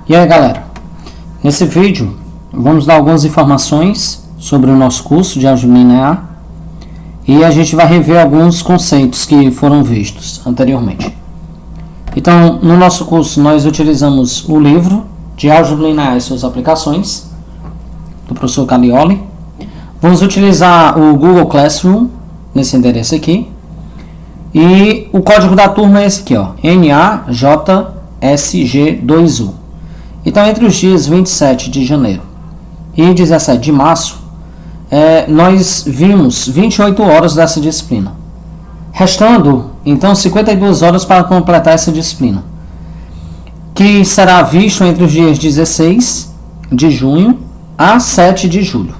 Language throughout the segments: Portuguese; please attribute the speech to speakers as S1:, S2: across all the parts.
S1: E aí galera, nesse vídeo vamos dar algumas informações sobre o nosso curso de álgebra linear e a gente vai rever alguns conceitos que foram vistos anteriormente. Então, no nosso curso nós utilizamos o livro de álgebra linear e suas aplicações, do professor Calioli. Vamos utilizar o Google Classroom, nesse endereço aqui. E o código da turma é esse aqui, ó, NAJSG2U. Então, entre os dias 27 de janeiro e 17 de março, nós vimos 28 horas dessa disciplina. Restando, então, 52 horas para completar essa disciplina, que será visto entre os dias 16 de junho a 7 de julho.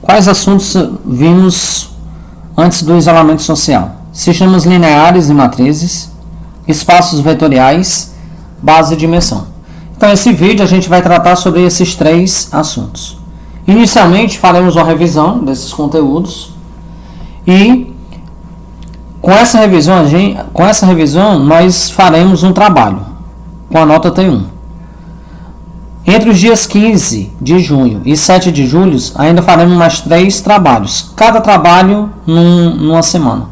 S1: Quais assuntos vimos antes do isolamento social? Sistemas lineares e matrizes, espaços vetoriais, base e dimensão. Então, nesse vídeo a gente vai tratar sobre esses três assuntos. Inicialmente, faremos uma revisão desses conteúdos e com essa revisão nós faremos um trabalho com a nota T1. Entre os dias 15 de junho e 7 de julho, ainda faremos mais 3 trabalhos, cada trabalho numa semana.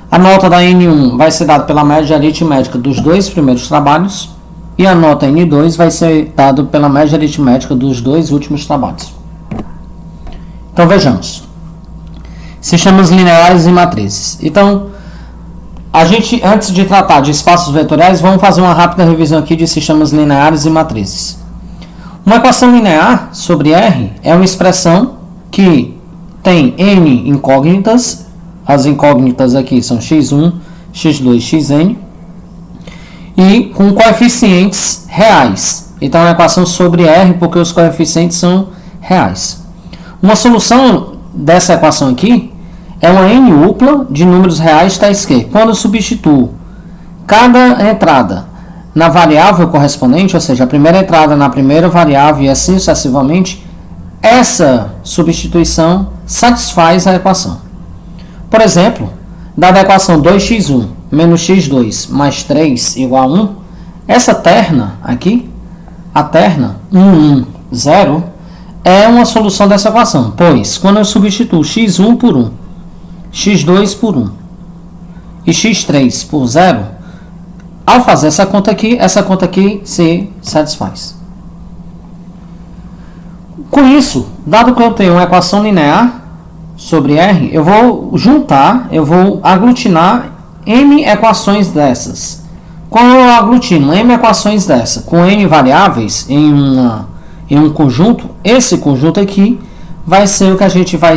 S1: A nota da N1 vai ser dada pela média aritmética dos 2 primeiros trabalhos e a nota N2 vai ser dada pela média aritmética dos 2 últimos trabalhos. Então vejamos. Sistemas lineares e matrizes. Então, antes de tratar de espaços vetoriais, vamos fazer uma rápida revisão aqui de sistemas lineares e matrizes. Uma equação linear sobre R é uma expressão que tem n incógnitas. As incógnitas aqui são x1, x2, xn. E com coeficientes reais. Então é uma equação sobre R porque os coeficientes são reais. Uma solução dessa equação aqui é uma n-upla de números reais tais que, quando eu substituo cada entrada na variável correspondente, ou seja, a primeira entrada na primeira variável e assim sucessivamente, essa substituição satisfaz a equação. Por exemplo, dada a equação 2x1 menos x2 mais 3 igual a 1, essa terna aqui, a terna 1, 1, 0, é uma solução dessa equação, pois quando eu substituo x1 por 1, x2 por 1 e x3 por 0, ao fazer essa conta aqui se satisfaz. Com isso, dado que eu tenho uma equação linear sobre R, eu vou aglutinar n equações dessas. Quando eu aglutino m equações dessa com n variáveis em um conjunto, esse conjunto aqui vai ser o que a gente vai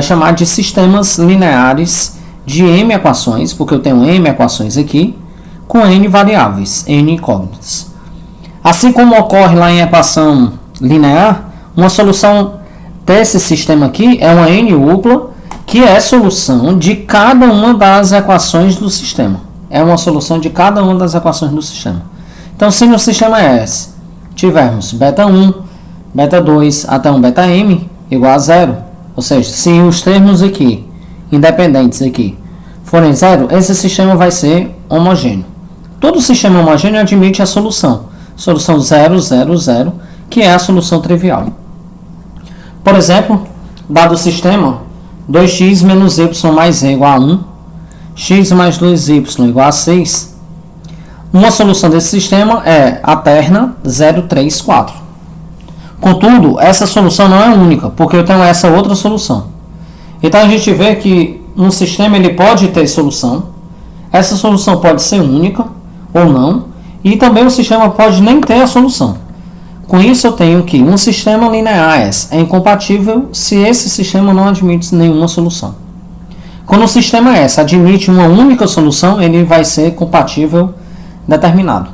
S1: chamar de sistemas lineares de m equações, porque eu tenho m equações aqui, com n variáveis, n incógnitas. Assim como ocorre lá em equação linear, uma solução desse sistema aqui é uma n-upla, que é solução de cada uma das equações do sistema. É uma solução de cada uma das equações do sistema. Então, se no sistema S tivermos beta 1, beta 2 até um beta m igual a 0, ou seja, se os termos aqui, independentes aqui, forem 0, esse sistema vai ser homogêneo. Todo sistema homogêneo admite a solução 0, 0, 0, que é a solução trivial. Por exemplo, dado o sistema 2x menos y mais z igual a 1, x mais 2y igual a 6, uma solução desse sistema é a terna 0, 3, 4. Contudo, essa solução não é única, porque eu tenho essa outra solução. Então a gente vê que um sistema ele pode ter solução, essa solução pode ser única ou não, e também o sistema pode nem ter a solução. Com isso eu tenho que um sistema linear S é incompatível se esse sistema não admite nenhuma solução. Quando o sistema S admite uma única solução, ele vai ser compatível determinado.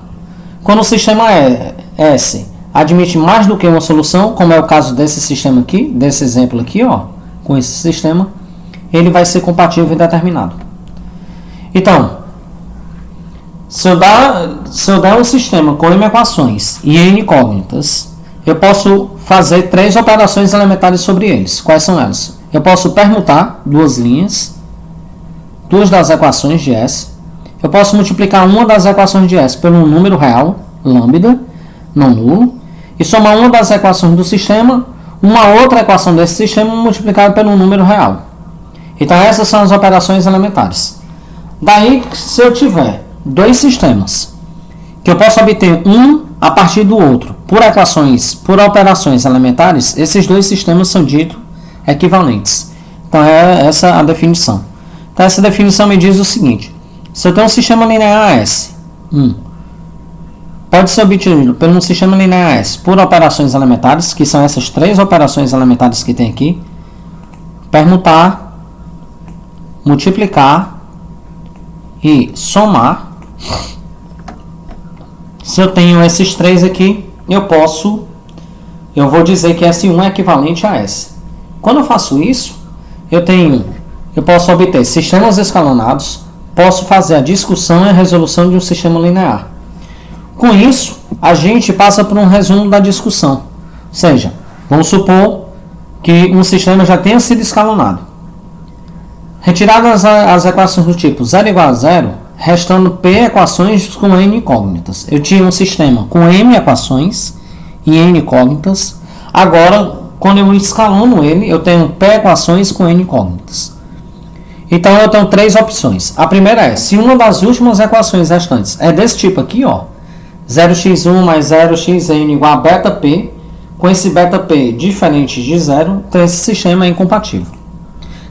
S1: Quando o sistema S admite mais do que uma solução, como é o caso desse sistema aqui, desse exemplo aqui, ó, com esse sistema, ele vai ser compatível indeterminado. Então, se eu der um sistema com m equações e n incógnitas, eu posso fazer 3 operações elementares sobre eles. Quais são elas? Eu posso permutar duas linhas, duas das equações de S, eu posso multiplicar uma das equações de S pelo número real, lambda, não nulo, e somar uma das equações do sistema, uma outra equação desse sistema multiplicada pelo número real. Então essas são as operações elementares. Daí, se eu tiver dois sistemas, que eu posso obter um a partir do outro, por operações elementares, esses dois sistemas são ditos equivalentes. Então é essa a definição. Então essa definição me diz o seguinte: se eu tenho um sistema linear S, pode ser obtido pelo sistema linear S por operações elementares, que são essas três operações elementares que tem aqui: permutar, multiplicar e somar. Se eu tenho esses três aqui, eu vou dizer que S1 é equivalente a S. Quando eu faço isso, eu posso obter sistemas escalonados, posso fazer a discussão e a resolução de um sistema linear. Com isso, a gente passa por um resumo da discussão. Ou seja, vamos supor que um sistema já tenha sido escalonado. Retiradas as equações do tipo 0 igual a 0, restando P equações com N incógnitas. Eu tinha um sistema com M equações e N incógnitas. Agora, quando eu escalono ele, eu tenho P equações com N incógnitas. Então, eu tenho três opções. A primeira é, se uma das últimas equações restantes é desse tipo aqui, ó, 0x1 mais 0xn igual a beta P, com esse beta P diferente de 0, então esse sistema é incompatível.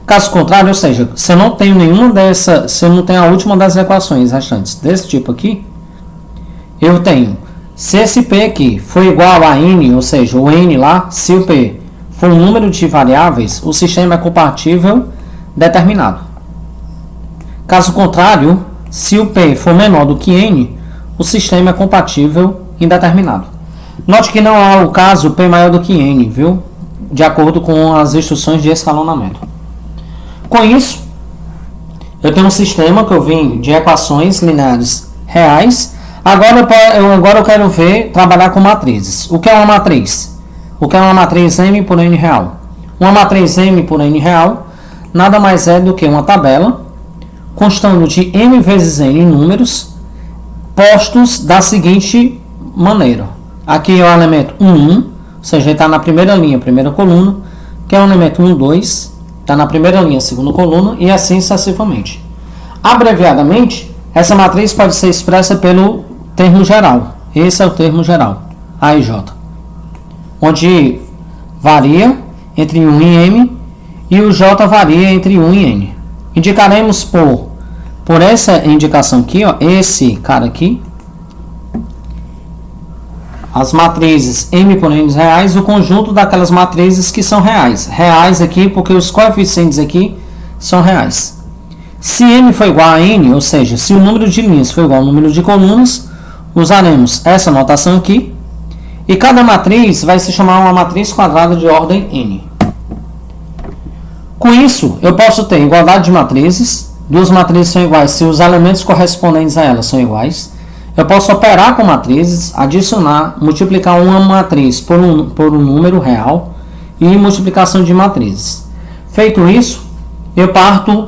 S1: Caso contrário, ou seja, se eu não tenho se eu não tenho a última das equações restantes desse tipo aqui, eu tenho, se esse P aqui for igual a N, ou seja, o N lá, se o P for um número de variáveis, o sistema é compatível determinado. Caso contrário, se o P for menor do que N, o sistema é compatível indeterminado. Note que não há o caso P maior do que N, viu? De acordo com as instruções de escalonamento. Com isso, eu tenho um sistema que eu vim de equações lineares reais. Agora eu quero trabalhar com matrizes. O que é uma matriz? O que é uma matriz M por N real? Uma matriz M por N real nada mais é do que uma tabela constando de M vezes N números postos da seguinte maneira. Aqui é o elemento 1, ou seja, ele está na primeira linha, primeira coluna, que é o elemento 1, 2, está na primeira linha, segunda coluna, e assim sucessivamente. Abreviadamente, essa matriz pode ser expressa pelo termo geral. Esse é o termo geral, A e J, onde varia entre 1 e M, e o J varia entre 1 e N. Indicaremos por essa indicação aqui, ó, esse cara aqui, as matrizes M por N reais, o conjunto daquelas matrizes que são reais. Reais aqui porque os coeficientes aqui são reais. Se M for igual a N, ou seja, se o número de linhas for igual ao número de colunas, usaremos essa notação aqui. E cada matriz vai se chamar uma matriz quadrada de ordem N. Com isso, eu posso ter igualdade de matrizes. Duas matrizes são iguais se os elementos correspondentes a elas são iguais. Eu posso operar com matrizes, adicionar, multiplicar uma matriz por um número real e multiplicação de matrizes. Feito isso, eu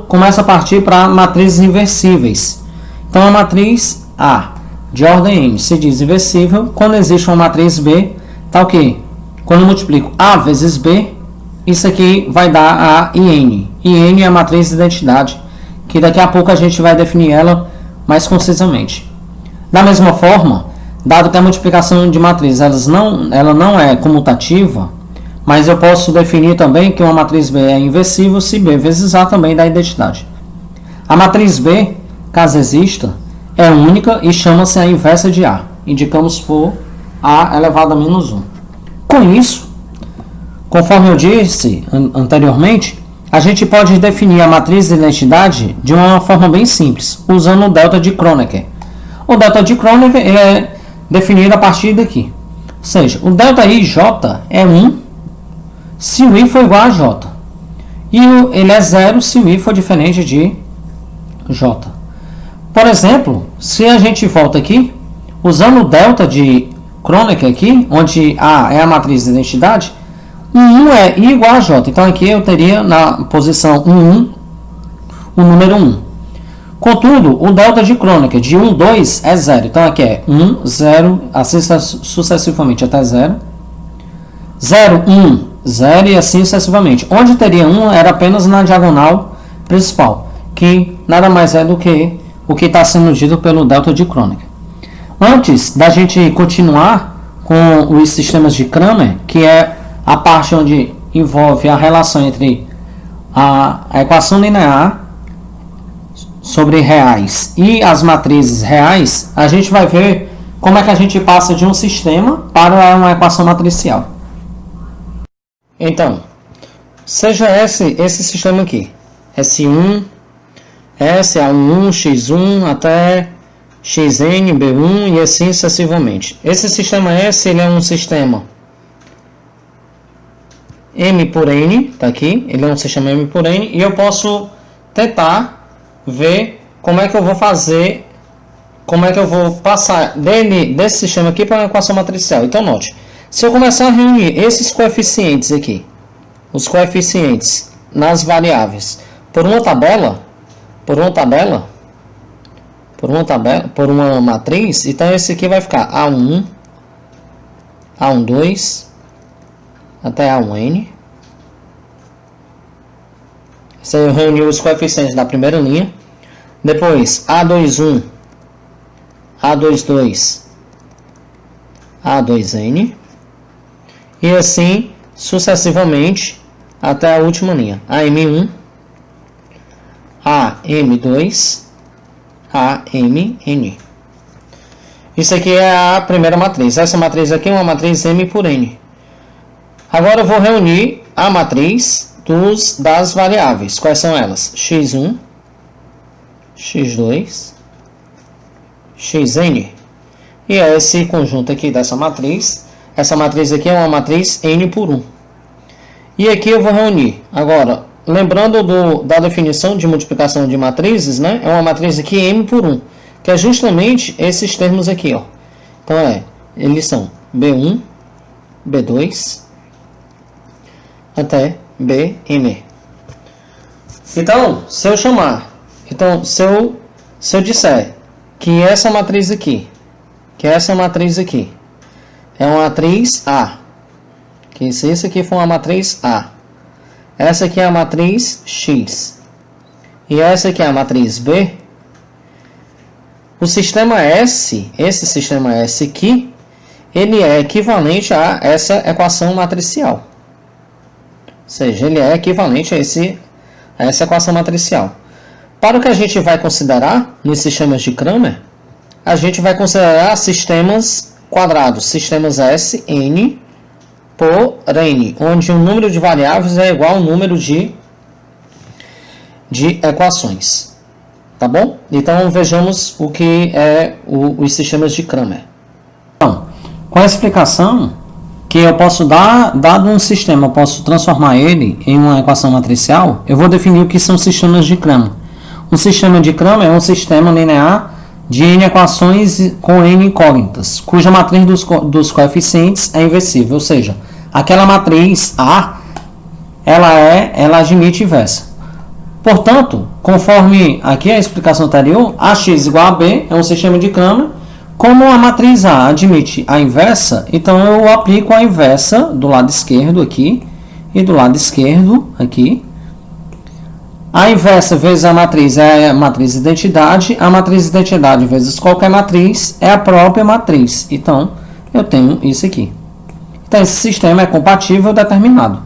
S1: começo a partir para matrizes inversíveis. Então, a matriz A de ordem N se diz inversível quando existe uma matriz B, tá ok? Quando eu multiplico A vezes B, isso aqui vai dar A e N. E N é a matriz de identidade, que daqui a pouco a gente vai definir ela mais concisamente. Da mesma forma, dado que a multiplicação de matrizes ela não é comutativa, mas eu posso definir também que uma matriz B é inversível se B vezes A também dá identidade. A matriz B, caso exista, é única e chama-se a inversa de A. Indicamos por A elevado a menos 1. Com isso, conforme eu disse anteriormente, a gente pode definir a matriz de identidade de uma forma bem simples, usando o delta de Kronecker. O delta de Kronecker é definido a partir daqui. Ou seja, o delta IJ é 1 se o I for igual a J. E ele é 0 se o I for diferente de J. Por exemplo, se a gente volta aqui, usando o delta de Kronecker aqui, onde A é a matriz de identidade, o 1 é I igual a J. Então aqui eu teria na posição 1, o número 1. Contudo, o delta de Kronecker de 1, 2 é 0. Então aqui é 1, 0, assim sucessivamente até 0. 0, 1, 0 e assim sucessivamente. Onde teria 1 era apenas na diagonal principal, que nada mais é do que o que está sendo dito pelo delta de Kronecker. Antes da gente continuar com os sistemas de Cramer, que é a parte onde envolve a relação entre a equação linear sobre reais e as matrizes reais, a gente vai ver como é que a gente passa de um sistema para uma equação matricial. Então, seja esse sistema aqui, S1, SA11, X1 até Xn, B1 e assim sucessivamente. Esse sistema S ele é um sistema M por N, tá aqui, ele é um sistema M por N, e eu posso tentar ver como é que eu vou fazer, como é que eu vou passar desse sistema aqui para uma equação matricial. Então note, se eu começar a reunir esses coeficientes aqui, os coeficientes nas variáveis, por uma matriz, então esse aqui vai ficar A1, A12, até A1N. Isso aí eu reuni os coeficientes da primeira linha. Depois A21, A22, A2N. E assim sucessivamente até a última linha. AM1, AM2, AMN. Isso aqui é a primeira matriz. Essa matriz aqui é uma matriz M por N. Agora eu vou reunir a matriz das variáveis. Quais são elas? X1, X2, Xn. E é esse conjunto aqui dessa matriz. Essa matriz aqui é uma matriz N por 1. E aqui eu vou reunir. Agora, lembrando da definição de multiplicação de matrizes, né? É uma matriz aqui M por 1. Que é justamente esses termos aqui, ó. Então, eles são B1, B2, até Bm. Então, se eu disser que essa matriz aqui, é uma matriz A, que se esse aqui for uma matriz A, essa aqui é a matriz X, e essa aqui é a matriz B, o sistema S, esse sistema S aqui, ele é equivalente a essa equação matricial. Ou seja, ele é equivalente a essa equação matricial. Para o que a gente vai considerar nos sistemas de Cramer, a gente vai considerar sistemas quadrados, sistemas S, N por N, onde o número de variáveis é igual ao número de equações. Tá bom? Então vejamos o que é os sistemas de Cramer. Então, com a explicação que eu posso dado um sistema, eu posso transformar ele em uma equação matricial, eu vou definir o que são sistemas de Cramer. Um sistema de Cramer é um sistema linear de n equações com n incógnitas, cuja matriz dos coeficientes é inversível, ou seja, aquela matriz A, ela admite inversa. Portanto, conforme aqui a explicação anterior, AX igual a B é um sistema de Cramer. Como a matriz A admite a inversa, então eu aplico a inversa do lado esquerdo aqui e do lado esquerdo aqui. A inversa vezes a matriz é a matriz identidade. A matriz identidade vezes qualquer matriz é a própria matriz. Então, eu tenho isso aqui. Então, esse sistema é compatível determinado.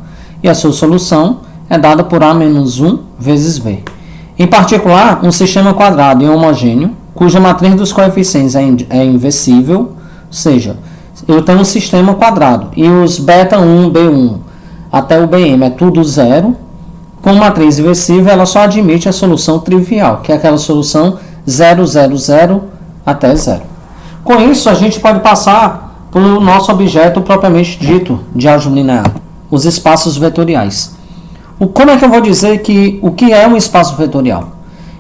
S1: E a sua solução é dada por A menos 1 vezes B. Em particular, um sistema quadrado e homogêneo, cuja matriz dos coeficientes é inversível, ou seja, eu tenho um sistema quadrado e os beta 1, B1 até o Bm é tudo zero. Com matriz inversível, ela só admite a solução trivial, que é aquela solução 0, 0, 0 até 0. Com isso, a gente pode passar para o nosso objeto propriamente dito de álgebra linear, os espaços vetoriais. Como é que eu vou dizer o que é um espaço vetorial?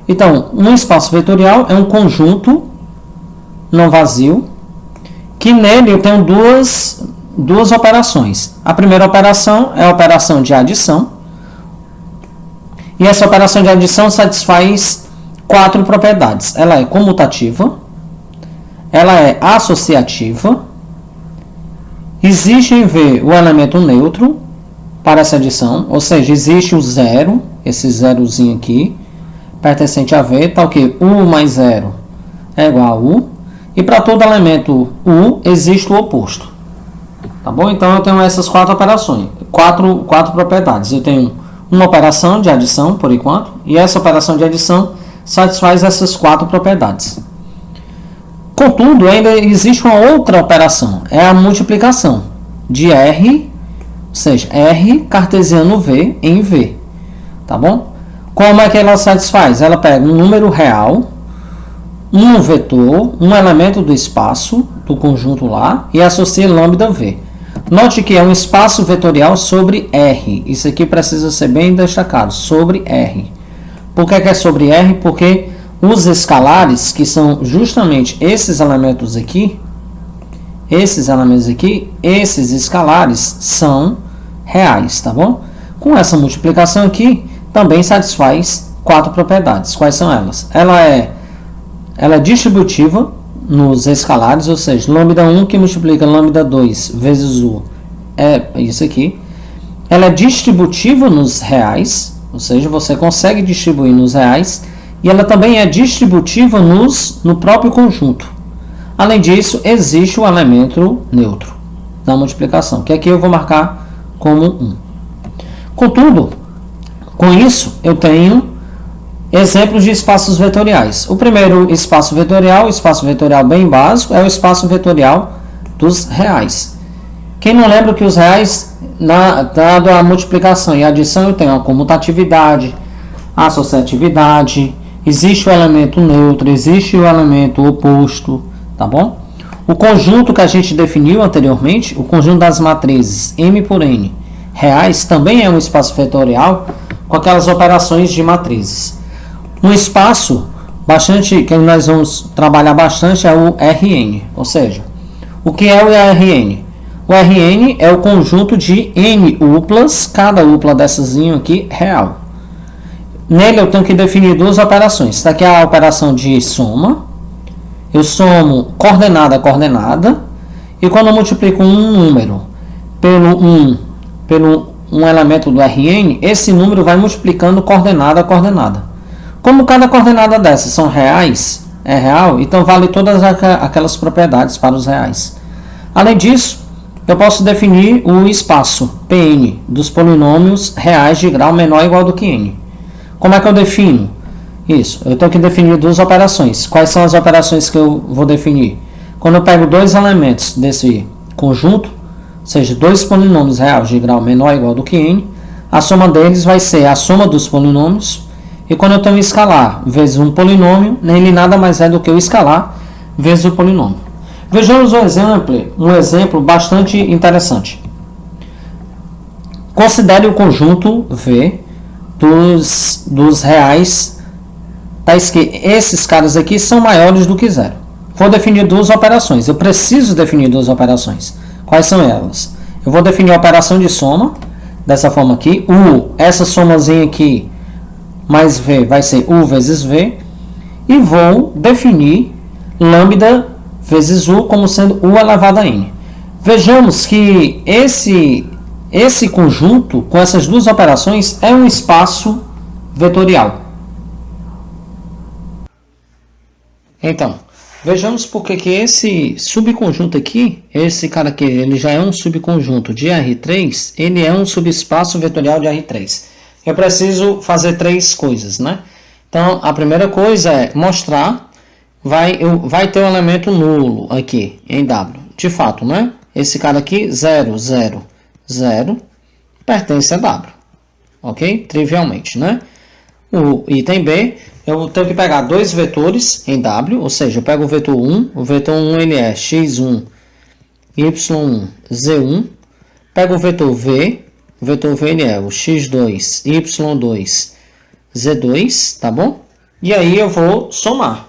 S1: Então, um espaço vetorial é um conjunto não vazio, que nele eu tenho duas operações. A primeira operação é a operação de adição, e essa operação de adição satisfaz 4 propriedades. Ela é comutativa, ela é associativa, existe em V o elemento neutro para essa adição, ou seja, existe o zero, esse zerozinho aqui, pertencente a V, tá o que? U mais 0 é igual a U, e para todo elemento U existe o oposto. Tá bom? Então eu tenho essas 4 operações, quatro propriedades. Eu tenho uma operação de adição, por enquanto, e essa operação de adição satisfaz essas 4 propriedades. Contudo, ainda existe uma outra operação, é a multiplicação de R, ou seja, R cartesiano V em V. Tá bom? Como é que ela satisfaz? Ela pega um número real, um vetor, um elemento do espaço, do conjunto lá, e associa lambda V. Note que é um espaço vetorial sobre R. Isso aqui precisa ser bem destacado, sobre R. Por que é sobre R? Porque os escalares, que são justamente esses elementos aqui, esses escalares são reais, tá bom? Com essa multiplicação aqui, também satisfaz 4 propriedades. Quais são elas? Ela é distributiva nos escalares, ou seja, lambda 1 que multiplica lambda 2 vezes U é isso aqui. Ela é distributiva nos reais, ou seja, você consegue distribuir nos reais, e ela também é distributiva no próprio conjunto. Além disso, existe o elemento neutro da multiplicação, que aqui eu vou marcar como 1. Contudo, com isso, eu tenho exemplos de espaços vetoriais. O primeiro espaço vetorial bem básico, é o espaço vetorial dos reais. Quem não lembra que os reais, dado a multiplicação e a adição, eu tenho a comutatividade, a associatividade, existe o elemento neutro, existe o elemento oposto, tá bom? O conjunto que a gente definiu anteriormente, o conjunto das matrizes M por N reais, também é um espaço vetorial com aquelas operações de matrizes. Um espaço que nós vamos trabalhar bastante é o Rn, ou seja, o que é o Rn? O Rn é o conjunto de N uplas, cada upla dessazinho aqui real. Nele eu tenho que definir 2 operações. Essa aqui é a operação de soma. Eu somo coordenada a coordenada, e quando eu multiplico um número pelo um elemento do Rn, esse número vai multiplicando coordenada a coordenada. Como cada coordenada dessas são reais, é real, então vale todas aquelas propriedades para os reais. Além disso, eu posso definir o espaço Pn dos polinômios reais de grau menor ou igual do que n. Como é que eu defino isso? Eu tenho que definir 2 operações. Quais são as operações que eu vou definir? Quando eu pego 2 elementos desse conjunto, ou seja, 2 polinômios reais de grau menor ou igual do que n, a soma deles vai ser a soma dos polinômios. E quando eu tenho um escalar vezes um polinômio, ele nada mais é do que o escalar vezes o polinômio. Vejamos um exemplo bastante interessante. Considere o conjunto V dos reais, tais que esses caras aqui são maiores do que 0. Vou definir 2 operações. Eu preciso definir 2 operações. Quais são elas? Eu vou definir a operação de soma, dessa forma aqui. Essa somazinha aqui, mais V vai ser U vezes V, e vou definir lambda vezes U como sendo U elevado a N. Vejamos que esse conjunto, com essas 2 operações, é um espaço vetorial. Então, vejamos porque que esse subconjunto aqui, esse cara aqui, ele já é um subconjunto de R3, ele é um subespaço vetorial de R3. Eu preciso fazer 3 coisas, né? Então, a primeira coisa é mostrar, vai ter um elemento nulo aqui em W. De fato, né? Esse cara aqui, 0, 0, 0, pertence a W. Ok? Trivialmente, né? O item B, eu tenho que pegar 2 vetores em W, ou seja, eu pego o vetor 1, o vetor 1 ele é x1, y1, z1, pego o vetor V, o vetor V ele é o x2, y2, z2, tá bom? E aí eu vou somar.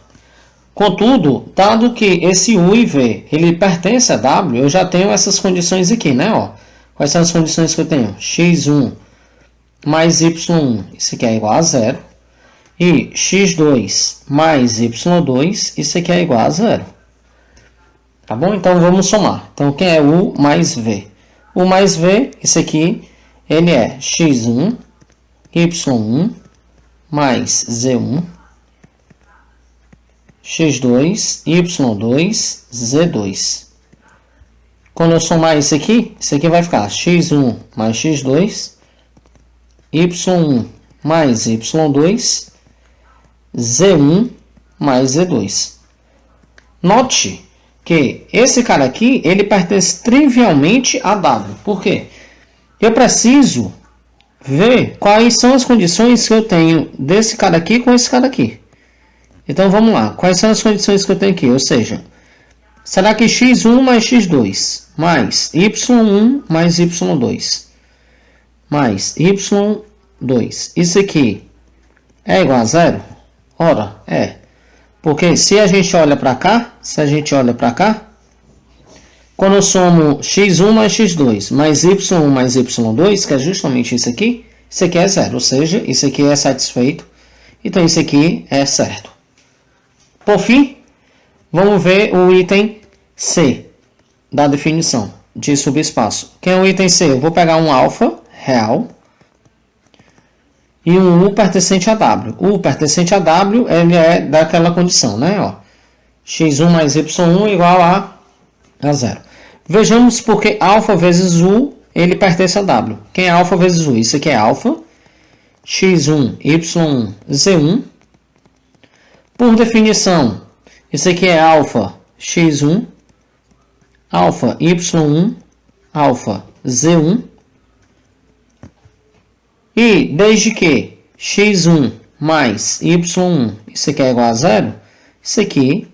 S1: Contudo, dado que esse U e V, ele pertence a W, eu já tenho essas condições aqui, né? Ó, quais são as condições que eu tenho? x1 mais y1, isso aqui é igual a 0. E x2 mais y2, isso aqui é igual a zero. Tá bom? Então, vamos somar. Então, quem é u mais v? U mais v, isso aqui, ele é x1, y1, mais z1, x2, y2, z2. Quando eu somar isso aqui vai ficar x1 mais x2, y1 mais y2, z1 mais z2. Note que esse cara aqui, ele pertence trivialmente a W. Por quê? Eu preciso ver quais são as condições que eu tenho desse cara aqui com esse cara aqui. Então, vamos lá. Quais são as condições que eu tenho aqui? Ou seja, será que x1 mais x2 mais y1 mais y2 mais y2, isso aqui é igual a zero? Ora, é. Porque se a gente olha para cá, quando eu somo x1 mais x2 mais y1 mais y2, que é justamente isso aqui é zero. Ou seja, isso aqui é satisfeito. Então, isso aqui é certo. Por fim, vamos ver o item C da definição de subespaço. Quem é o item C? Eu vou pegar um alfa real e um U pertencente a W. O U pertencente a W, ele é daquela condição, né? Ó, x1 mais y1 igual a zero. Vejamos porque alfa vezes U, ele pertence a W. Quem é alfa vezes U? Isso aqui é alfa, x1, y1, z1. Por definição, isso aqui é alfa, x1, alfa, y1, alfa, z1. E desde que x1 mais y1, isso aqui é igual a zero, isso aqui,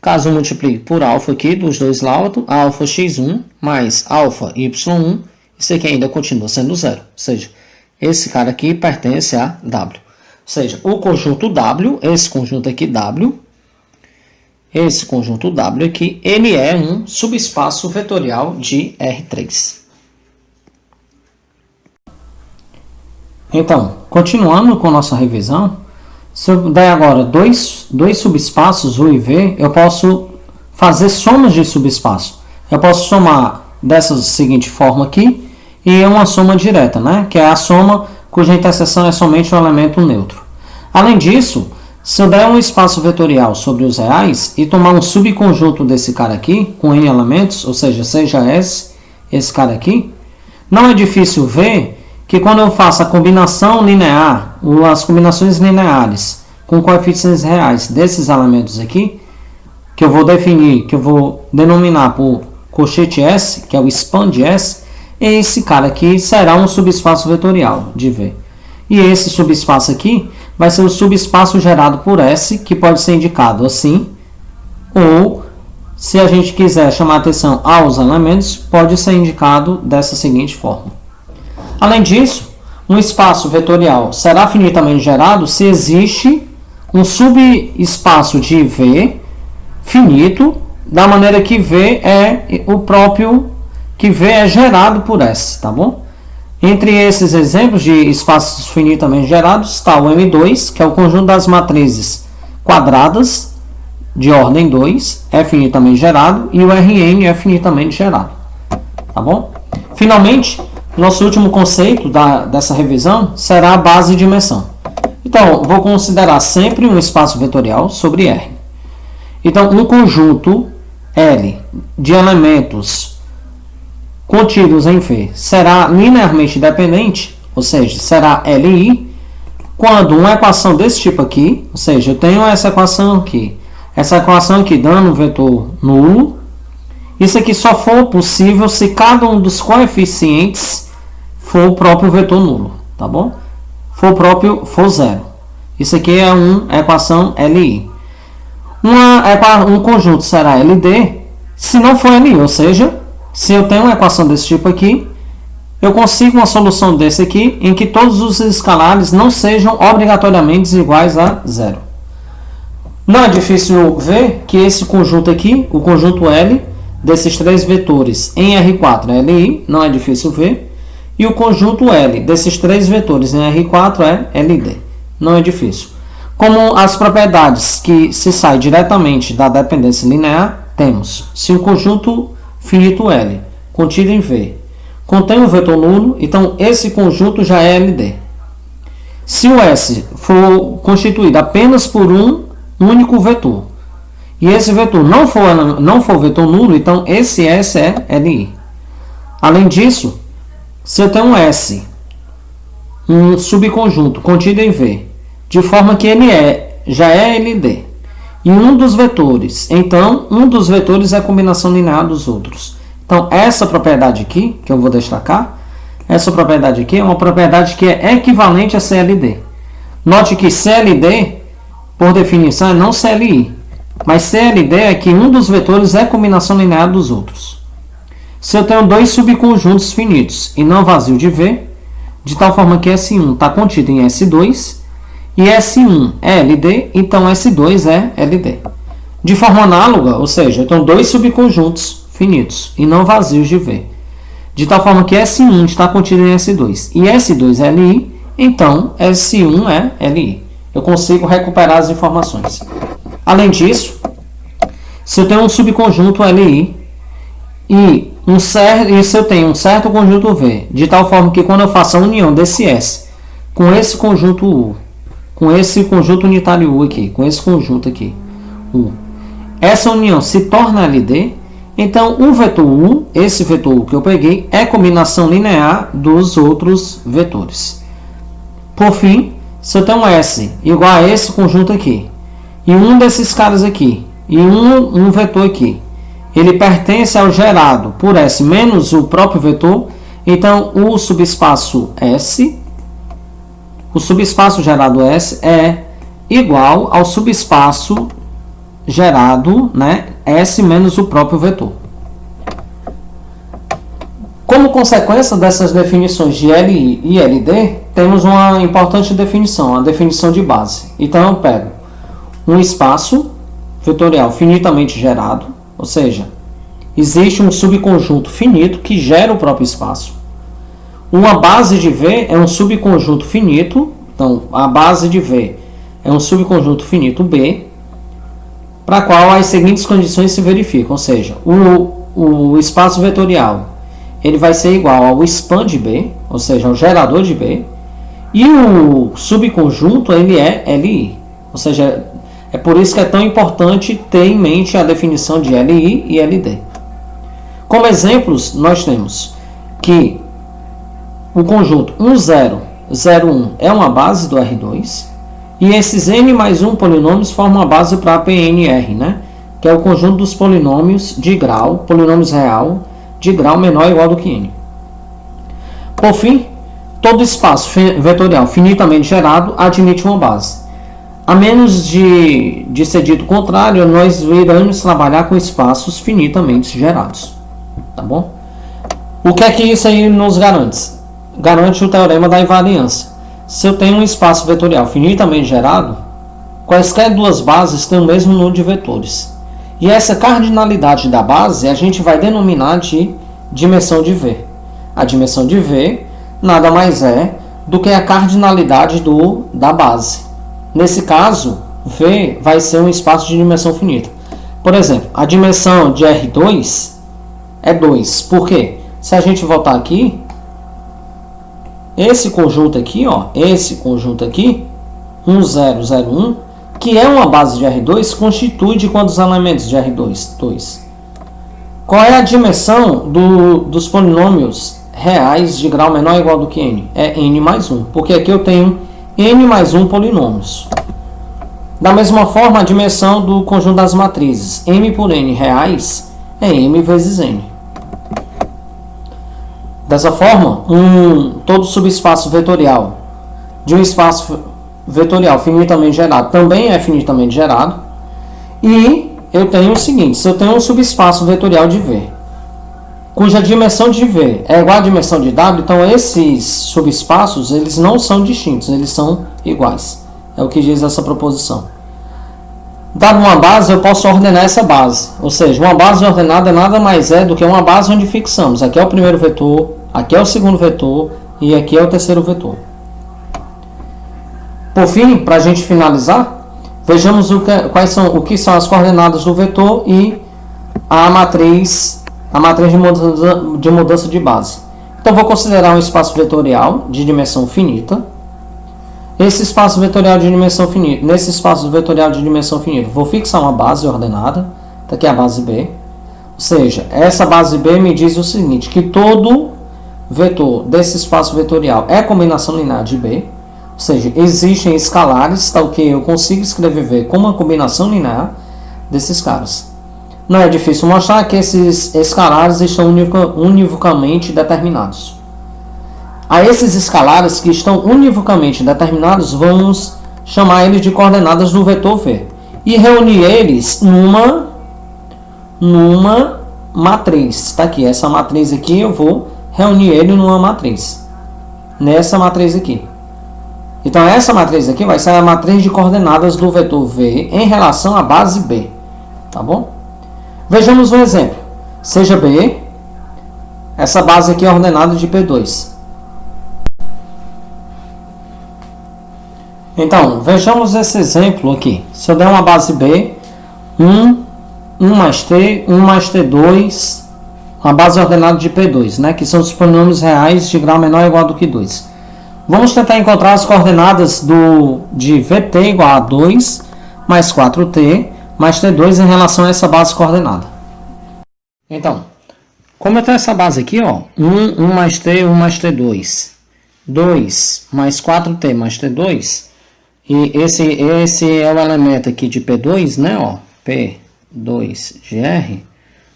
S1: caso eu multiplique por alfa aqui, dos dois lados, alfa x1 mais alfa y1, isso aqui ainda continua sendo zero. Ou seja, esse cara aqui pertence a W. Ou seja, o conjunto W, esse conjunto aqui W, esse conjunto W aqui, ele é um subespaço vetorial de R3. Então, continuando com nossa revisão, se eu der agora dois subespaços, U e V, eu posso fazer somas de subespaço. Eu posso somar dessa seguinte forma aqui, e é uma soma direta, né? Que é a soma cuja interseção é somente um elemento neutro. Além disso, se eu der um espaço vetorial sobre os reais e tomar um subconjunto desse cara aqui, com n elementos, ou seja, seja esse cara aqui, não é difícil ver que quando eu faço a combinação linear, ou as combinações lineares com coeficientes reais desses elementos aqui, que eu vou definir, que eu vou denominar por colchete S, que é o expand S, esse cara aqui será um subespaço vetorial de V. E esse subespaço aqui vai ser o subespaço gerado por S, que pode ser indicado assim, ou, se a gente quiser chamar atenção aos elementos, pode ser indicado dessa seguinte forma. Além disso, um espaço vetorial será finitamente gerado se existe um subespaço de V finito, da maneira que V é o próprio, que V é gerado por S, tá bom? Entre esses exemplos de espaços finitamente gerados está o M2, que é o conjunto das matrizes quadradas de ordem 2, é finitamente gerado, e o Rn é finitamente gerado, tá bom? Finalmente, nosso último conceito dessa revisão será a base de dimensão. Então, vou considerar sempre um espaço vetorial sobre R. Então, um conjunto L de elementos contidos em V será linearmente dependente, ou seja, será Li, quando uma equação desse tipo aqui, ou seja, eu tenho essa equação aqui dando um vetor nulo, isso aqui só for possível se cada um dos coeficientes for o próprio vetor nulo, tá bom? For zero. Isso aqui é a equação Li. Um conjunto será LD se não for Li, ou seja, se eu tenho uma equação desse tipo aqui, eu consigo uma solução desse aqui em que todos os escalares não sejam obrigatoriamente iguais a zero. Não é difícil ver que esse conjunto aqui, o conjunto L, desses três vetores em R4 é Li, não é difícil ver, e o conjunto L desses três vetores em R4 é LD, não é difícil. Como as propriedades que se saem diretamente da dependência linear, temos: se o conjunto finito L, contido em V, contém um vetor nulo, então esse conjunto já é LD. Se o S for constituído apenas por um único vetor, e esse vetor não for vetor nulo, então esse S é LI. Além disso, se eu tenho um S, um subconjunto contido em V, de forma que ele já é LD, e um dos vetores, então um dos vetores é a combinação linear dos outros. Então essa propriedade aqui, que eu vou destacar, essa propriedade aqui é uma propriedade que é equivalente a CLD. Note que CLD, por definição, é não CLI, mas CLD é que um dos vetores é a combinação linear dos outros. Se eu tenho dois subconjuntos finitos e não vazio de V, de tal forma que S1 está contido em S2, e S1 é LD, então S2 é LD. De forma análoga, ou seja, eu tenho dois subconjuntos finitos e não vazios de V, de tal forma que S1 está contido em S2 e S2 é LI, então S1 é LI. Eu consigo recuperar as informações. Além disso, se eu tenho um subconjunto LI e se eu tenho um certo conjunto V, de tal forma que quando eu faço a união desse S com esse conjunto U, com esse conjunto unitário U aqui, com esse conjunto aqui, U, essa união se torna LD, então o vetor U, esse vetor U que eu peguei, é combinação linear dos outros vetores. Por fim, se eu tenho um S igual a esse conjunto aqui, e um desses caras aqui, e um vetor aqui, ele pertence ao gerado por S menos o próprio vetor, então o subespaço S, o subespaço gerado S é igual ao subespaço gerado, né, S menos o próprio vetor. Como consequência dessas definições de LI e LD, temos uma importante definição, a definição de base. Então eu pego um espaço vetorial finitamente gerado, ou seja, existe um subconjunto finito que gera o próprio espaço. Uma base de V é um subconjunto finito, então a base de V é um subconjunto finito B, para qual as seguintes condições se verificam, ou seja, o espaço vetorial ele vai ser igual ao span de B, ou seja, ao gerador de B, e o subconjunto ele é LI, ou seja, é por isso que é tão importante ter em mente a definição de LI e LD. Como exemplos, nós temos que o conjunto 1, 0, 0, 1 é uma base do R2, e esses n mais 1 polinômios formam a base para a PNR, né? Que é o conjunto dos polinômios de grau, polinômios real, de grau menor ou igual do que n. Por fim, todo espaço vetorial finitamente gerado admite uma base. A menos de ser dito o contrário, nós iremos trabalhar com espaços finitamente gerados. Tá bom? O que é que isso aí nos garante? Garante o teorema da invariância. Se eu tenho um espaço vetorial finitamente gerado, quaisquer duas bases têm o mesmo número de vetores. E essa cardinalidade da base a gente vai denominar de dimensão de V. A dimensão de V nada mais é do que a cardinalidade da base. Nesse caso, V vai ser um espaço de dimensão finita. Por exemplo, a dimensão de R2 é 2. Por quê? Se a gente voltar aqui, esse conjunto aqui, ó, esse conjunto aqui, 1, 0, 0, 1, que é uma base de R2, constitui de quantos elementos de R2? 2. Qual é a dimensão dos polinômios reais de grau menor ou igual do que n? É n mais 1, porque aqui eu tenho n mais 1 polinômios. Da mesma forma, a dimensão do conjunto das matrizes m por n reais é m vezes n. Dessa forma, todo subespaço vetorial de um espaço vetorial finitamente gerado também é finitamente gerado. E eu tenho o seguinte, se eu tenho um subespaço vetorial de V, cuja dimensão de V é igual à dimensão de W, então esses subespaços eles não são distintos, eles são iguais. É o que diz essa proposição. Dado uma base, eu posso ordenar essa base. Ou seja, uma base ordenada nada mais é do que uma base onde fixamos. Aqui é o primeiro vetor, aqui é o segundo vetor e aqui é o terceiro vetor. Por fim, para a gente finalizar, vejamos o que são as coordenadas do vetor e a matriz de mudança de base. Então, vou considerar um espaço vetorial de dimensão finita. Nesse espaço vetorial de dimensão finita, vou fixar uma base ordenada. Está aqui a base B. Ou seja, essa base B me diz o seguinte, que todo vetor desse espaço vetorial é combinação linear de B. Ou seja, existem escalares, tal que eu consigo escrever V como uma combinação linear desses caras. Não é difícil mostrar que esses escalares estão univocamente determinados. A esses escalares que estão univocamente determinados, vamos chamar eles de coordenadas do vetor V. E reunir eles numa matriz. Está aqui, essa matriz aqui, eu vou reunir ele numa matriz. Nessa matriz aqui. Então, essa matriz aqui vai ser a matriz de coordenadas do vetor V em relação à base B. Tá bom? Vejamos um exemplo. Seja B, essa base aqui é ordenada de P2. Então, vejamos esse exemplo aqui. Se eu der uma base B, 1 mais T, 1 mais T2, uma base ordenada de P2, né? Que são os polinômios reais de grau menor ou igual do que 2. Vamos tentar encontrar as coordenadas de VT igual a 2 mais 4T mais T2 em relação a essa base coordenada. Então, como eu tenho essa base aqui, ó, 1 mais T, 1 mais T2, 2 mais 4T mais T2, e esse é o elemento aqui de P2, né, ó, P2GR,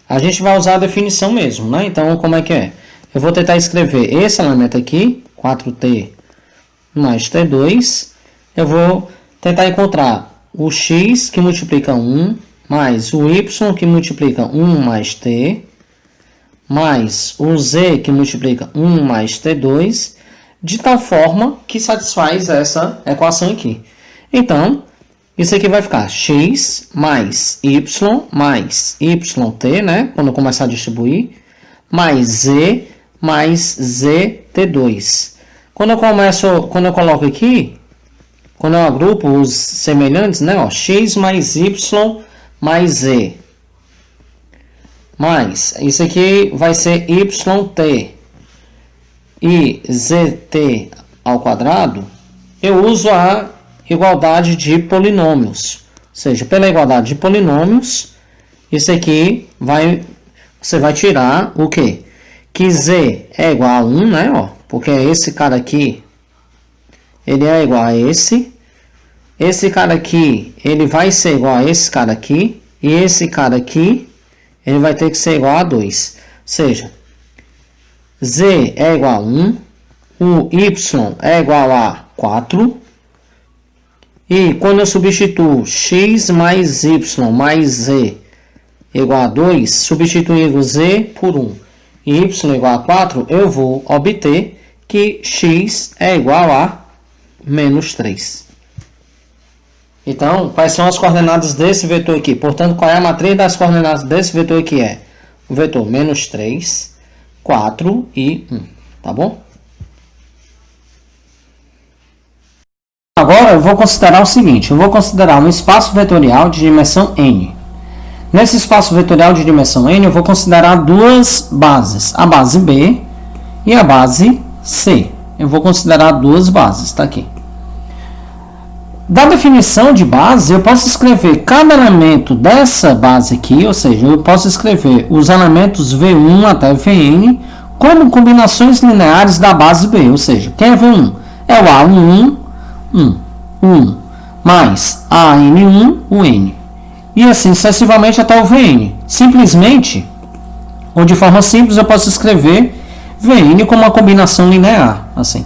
S1: a gente vai usar a definição mesmo, né? Então, como é que é? Eu vou tentar escrever esse elemento aqui, 4T mais T2, eu vou tentar encontrar o x que multiplica 1, mais o y que multiplica 1 mais t, mais o z que multiplica 1 mais t2, de tal forma que satisfaz essa equação aqui. Então, isso aqui vai ficar x mais yt, né, quando eu começar a distribuir, mais z mais zt2. Quando eu coloco aqui, quando eu agrupo os semelhantes, né, ó, x mais y mais z. Mais, isso aqui vai ser yt e zt ao quadrado. Eu uso a igualdade de polinômios. Ou seja, pela igualdade de polinômios, isso aqui você vai tirar o quê? Que z é igual a 1, né, ó, porque esse cara aqui ele é igual a esse. Esse cara aqui, ele vai ser igual a esse cara aqui. E esse cara aqui, ele vai ter que ser igual a 2. Ou seja, z é igual a 1. O y é igual a 4. E quando eu substituo x mais y mais z igual a 2, substituindo z por 1 e y igual a 4, eu vou obter que x é igual a menos 3. Então, quais são as coordenadas desse vetor aqui? Portanto, qual é a matriz das coordenadas desse vetor aqui? É o vetor menos 3, 4 e 1. Tá bom? Agora, eu vou considerar o seguinte. Eu vou considerar um espaço vetorial de dimensão n. Nesse espaço vetorial de dimensão n, eu vou considerar duas bases. A base B e a base C. Eu vou considerar duas bases. Tá aqui. Da definição de base, eu posso escrever cada elemento dessa base aqui, ou seja, eu posso escrever os elementos V1 até Vn como combinações lineares da base B, ou seja, quem é V1? É o A11, 1, mais AN1, o N. E assim sucessivamente até o Vn. Simplesmente, ou de forma simples, eu posso escrever Vn como uma combinação linear, assim.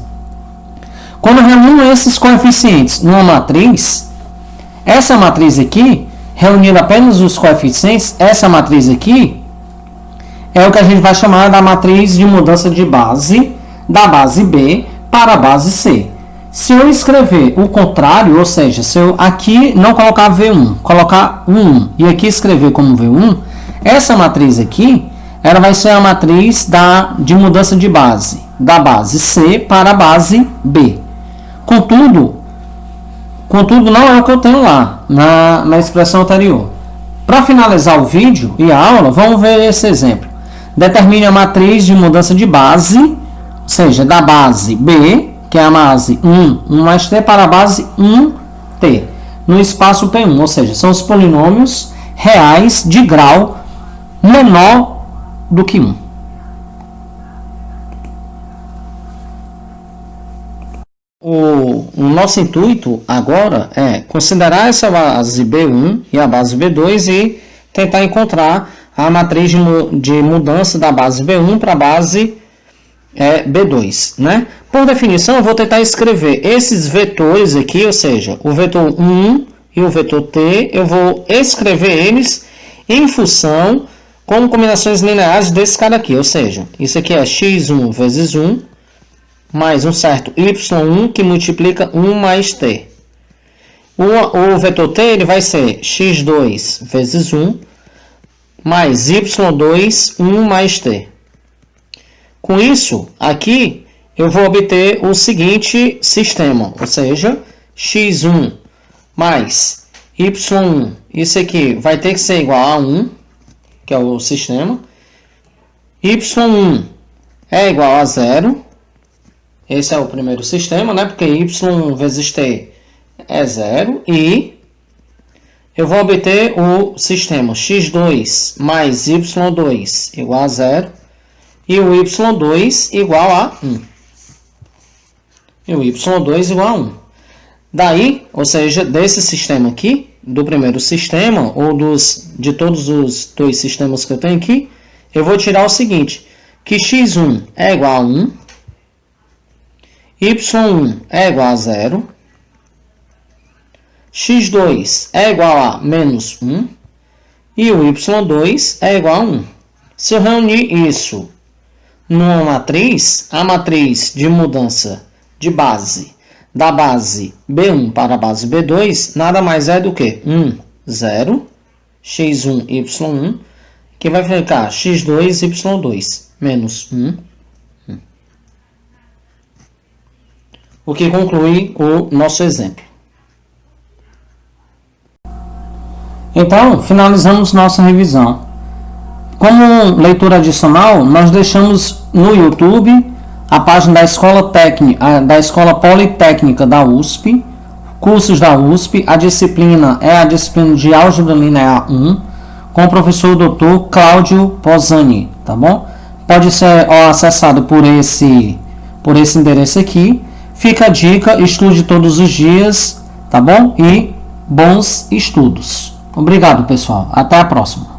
S1: Quando eu reúno esses coeficientes numa matriz, essa matriz aqui, reunindo apenas os coeficientes, essa matriz aqui é o que a gente vai chamar da matriz de mudança de base, da base B para a base C. Se eu escrever o contrário, ou seja, se eu aqui não colocar V1, colocar 1 e aqui escrever como V1, essa matriz aqui, ela vai ser a matriz de mudança de base, da base C para a base B. Contudo, Contudo, não é o que eu tenho lá na expressão anterior. Para finalizar o vídeo e a aula, vamos ver esse exemplo. Determine a matriz de mudança de base, ou seja, da base B, que é a base 1 mais t, para a base 1t, no espaço P1, ou seja, são os polinômios reais de grau menor do que 1. O nosso intuito agora é considerar essa base B1 e a base B2 e tentar encontrar a matriz de mudança da base B1 para a base B2, né? Por definição, eu vou tentar escrever esses vetores aqui, ou seja, o vetor 1 e o vetor t, eu vou escrever eles em função como combinações lineares desse cara aqui, ou seja, isso aqui é x1 vezes 1, mais um certo y1 que multiplica 1 mais t. O vetor t ele vai ser x2 vezes 1, mais y2, 1 mais t. Com isso, aqui eu vou obter o seguinte sistema, ou seja, x1 mais y1, isso aqui vai ter que ser igual a 1, que é o sistema, y1 é igual a 0, esse é o primeiro sistema, né? Porque y vezes t é 0, e eu vou obter o sistema x2 mais y2 igual a 0, e o y2 igual a 1. E o y2 igual a 1. Daí, ou seja, desse sistema aqui, do primeiro sistema, ou de todos os dois sistemas que eu tenho aqui, eu vou tirar o seguinte, que x1 é igual a 1, y1 é igual a 0, x2 é igual a menos 1, e o y2 é igual a 1. Se eu reunir isso numa matriz, a matriz de mudança de base da base B1 para a base B2 nada mais é do que 1, 0, x1, y1, que vai ficar x2, y2, menos 1, 1. O que conclui o nosso exemplo. Então, finalizamos nossa revisão. Como leitura adicional, nós deixamos no YouTube a página da Escola Politécnica da USP, cursos da USP, a disciplina é a disciplina de Álgebra Linear 1, com o professor Dr. Cláudio Posani, tá bom? Pode ser acessado por esse endereço aqui. Fica a dica, estude todos os dias, tá bom? E bons estudos. Obrigado, pessoal. Até a próxima.